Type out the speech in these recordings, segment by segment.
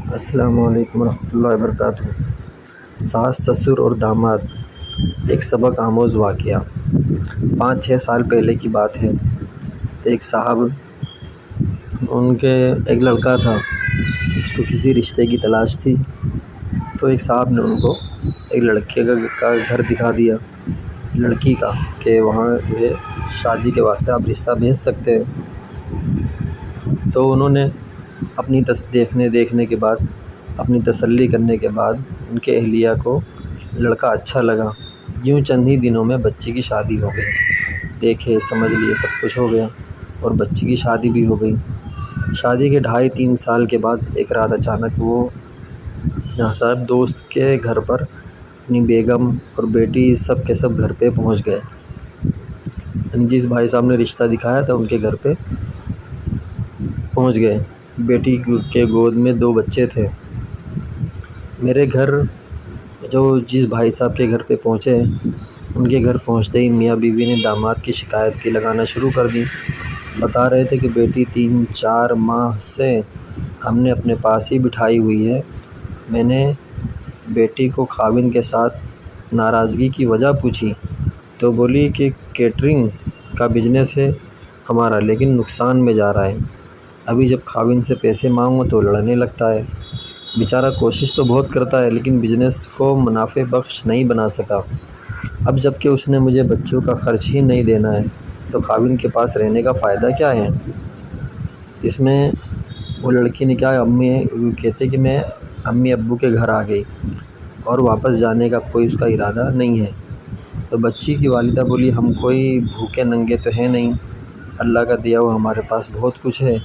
السلام علیکم ورحمۃ اللہ وبرکاتہ۔ ساس، سسر اور داماد، ایک سبق آموز واقعہ۔ 5-6 سال پہلے کی بات ہے۔ ایک صاحب، ان کے ایک لڑکا تھا، اس کو کسی رشتے کی تلاش تھی، تو ایک صاحب نے ان کو ایک لڑکے کا گھر دکھا دیا، لڑکی کا، کہ وہاں جو ہے شادی کے واسطے آپ رشتہ بھیج سکتے ہیں۔ تو انہوں نے اپنی دیکھنے کے بعد، اپنی تسلی کرنے کے بعد، ان کے اہلیہ کو لڑکا اچھا لگا۔ یوں چند ہی دنوں میں بچی کی شادی ہو گئی۔ دیکھے سمجھ لیے سب کچھ ہو گیا اور بچی کی شادی بھی ہو گئی۔ شادی کے 2.5-3 سال کے بعد ایک رات اچانک وہ صاحب دوست کے گھر پر اپنی بیگم اور بیٹی سب کے سب گھر پہ پہنچ گئے۔ یعنی جس بھائی صاحب نے رشتہ دکھایا تھا ان کے گھر پہ پہنچ گئے۔ بیٹی کے گود میں 2 بچے تھے۔ میرے گھر جس بھائی صاحب کے گھر پہ پہنچے، ان کے گھر پہنچتے ہی میاں بیوی نے داماد کی شکایت کی لگانا شروع کر دی۔ بتا رہے تھے کہ بیٹی 3-4 ماہ سے ہم نے اپنے پاس ہی بٹھائی ہوئی ہے۔ میں نے بیٹی کو خاوند کے ساتھ ناراضگی کی وجہ پوچھی تو بولی کہ کیٹرنگ کا بزنس ہے ہمارا، لیکن نقصان میں جا رہا ہے۔ ابھی جب خاوند سے پیسے مانگو تو لڑنے لگتا ہے۔ بیچارہ کوشش تو بہت کرتا ہے لیکن بزنس کو منافع بخش نہیں بنا سکا۔ اب جب کہ اس نے مجھے بچوں کا خرچ ہی نہیں دینا ہے تو خاوند کے پاس رہنے کا فائدہ کیا ہے؟ اس میں وہ لڑکی نے کہا، کہتے کہ میں امی ابو کے گھر آ گئی اور واپس جانے کا کوئی اس کا ارادہ نہیں ہے۔ تو بچی کی والدہ بولی، ہم کوئی بھوکے ننگے تو ہیں نہیں، اللہ کا دیا ہوا ہمارے پاس بہت کچھ ہے،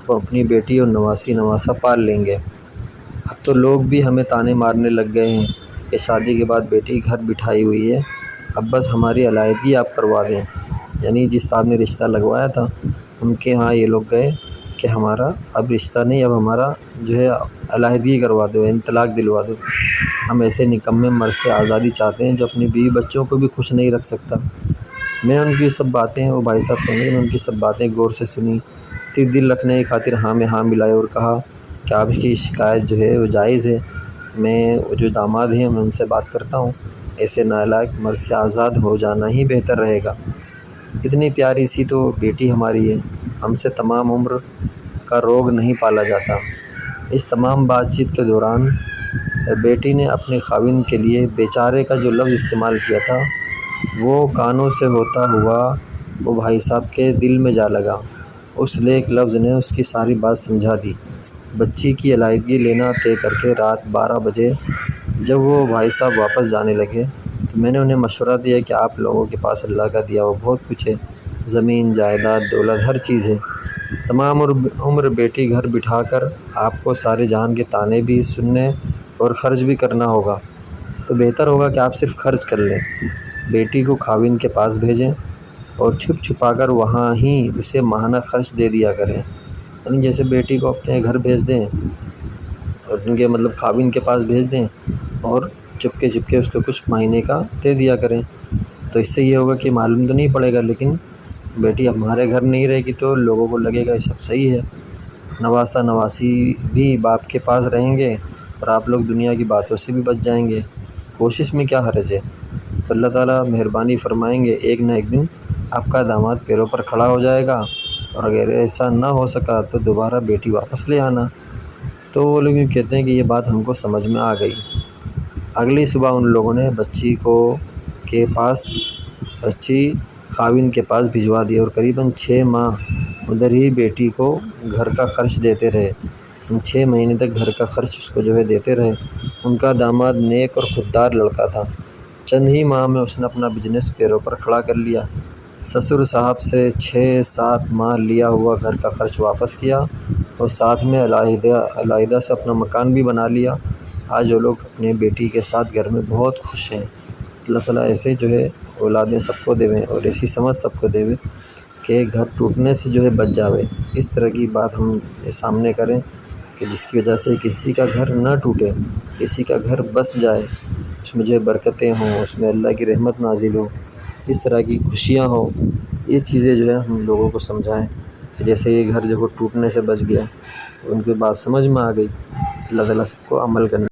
وہ اپنی بیٹی اور نواسا پال لیں گے۔ اب تو لوگ بھی ہمیں تانے مارنے لگ گئے ہیں کہ شادی کے بعد بیٹی گھر بٹھائی ہوئی ہے، اب بس ہماری علیحدگی آپ کروا دیں۔ یعنی جس صاحب نے رشتہ لگوایا تھا ان کے ہاں یہ لوگ گئے کہ ہمارا اب رشتہ نہیں، اب ہمارا جو ہے علیحدگی کروا دو، یعنی طلاق دلوا دو۔ ہم ایسے نکمے مرد سے آزادی چاہتے ہیں جو اپنی بیوی بچوں کو بھی خوش نہیں رکھ سکتا۔ میں ان کی سب باتیں، وہ بھائی صاحب کہیں گے، میں ان کی سب باتیں غور سے سنی، دل رکھنے کی خاطر ہاں میں ہاں ملائے اور کہا کہ آپ کی شکایت جو ہے وہ جائز ہے، میں جو داماد ہیں میں ان سے بات کرتا ہوں، ایسے نالائق مرد سے آزاد ہو جانا ہی بہتر رہے گا۔ اتنی پیاری سی تو بیٹی ہماری ہے، ہم سے تمام عمر کا روگ نہیں پالا جاتا۔ اس تمام بات چیت کے دوران بیٹی نے اپنے خاوند کے لیے بیچارے کا جو لفظ استعمال کیا تھا وہ کانوں سے ہوتا ہوا وہ بھائی صاحب کے دل میں جا لگا۔ اس نیک لفظ نے اس کی ساری بات سمجھا دی۔ بچی کی علیحدگی لینا طے کر کے رات 12 بجے جب وہ بھائی صاحب واپس جانے لگے تو میں نے انہیں مشورہ دیا کہ آپ لوگوں کے پاس اللہ کا دیا ہوا بہت کچھ ہے، زمین جائیداد دولت ہر چیز ہے، تمام عمر بیٹی گھر بٹھا کر آپ کو سارے جہان کے تانے بھی سننے اور خرچ بھی کرنا ہوگا، تو بہتر ہوگا کہ آپ صرف خرچ کر لیں، بیٹی کو خاوند کے پاس بھیجیں اور چھپ چھپا کر وہاں ہی اسے ماہانہ خرچ دے دیا کریں۔ یعنی جیسے بیٹی کو اپنے گھر بھیج دیں اور ان کے خاوند کے پاس بھیج دیں اور چپکے اس کو کچھ مہینے کا دے دیا کریں، تو اس سے یہ ہوگا کہ معلوم تو نہیں پڑے گا لیکن بیٹی ہمارے گھر نہیں رہے گی تو لوگوں کو لگے گا یہ سب صحیح ہے، نواسا نواسی بھی باپ کے پاس رہیں گے اور آپ لوگ دنیا کی باتوں سے بھی بچ جائیں گے، کوشش میں کیا حرج ہے؟ تو اللہ تعالیٰ مہربانی فرمائیں گے، ایک نہ ایک دن آپ کا داماد پیروں پر کھڑا ہو جائے گا، اور اگر ایسا نہ ہو سکا تو دوبارہ بیٹی واپس لے آنا۔ تو وہ لوگ کہتے ہیں کہ یہ بات ہم کو سمجھ میں آ گئی۔ اگلی صبح ان لوگوں نے بچی خاوند کے پاس بھجوا دی اور قریباً 6 ماہ ادھر ہی بیٹی کو گھر کا خرچ دیتے رہے۔ 6 مہینے تک گھر کا خرچ اس کو جو ہے دیتے رہے۔ ان کا داماد نیک اور خوددار لڑکا تھا۔ چند ہی ماہ میں اس نے اپنا بزنس پیروں پر کھڑا کر لیا۔ سسر صاحب سے 6-7 ماہ لیا ہوا گھر کا خرچ واپس کیا اور ساتھ میں علیحدہ سے اپنا مکان بھی بنا لیا۔ آج وہ لوگ اپنے بیٹی کے ساتھ گھر میں بہت خوش ہیں۔ اللہ تعالیٰ ایسے جو ہے اولادیں سب کو دے اور ایسی سمجھ سب کو دے کہ گھر ٹوٹنے سے جو ہے بچ جاوے۔ اس طرح کی بات ہم سامنے کریں کہ جس کی وجہ سے کسی کا گھر نہ ٹوٹے، کسی کا گھر بس جائے، اس میں جو ہے برکتیں ہوں، اس میں اللہ کی رحمت نازل ہو، اس طرح کی خوشیاں ہوں۔ یہ چیزیں جو ہے ہم لوگوں کو سمجھائیں کہ جیسے یہ گھر جو ٹوٹنے سے بچ گیا، ان کی بات سمجھ میں آ گئی۔ اللہ تعالیٰ سب کو عمل کرنے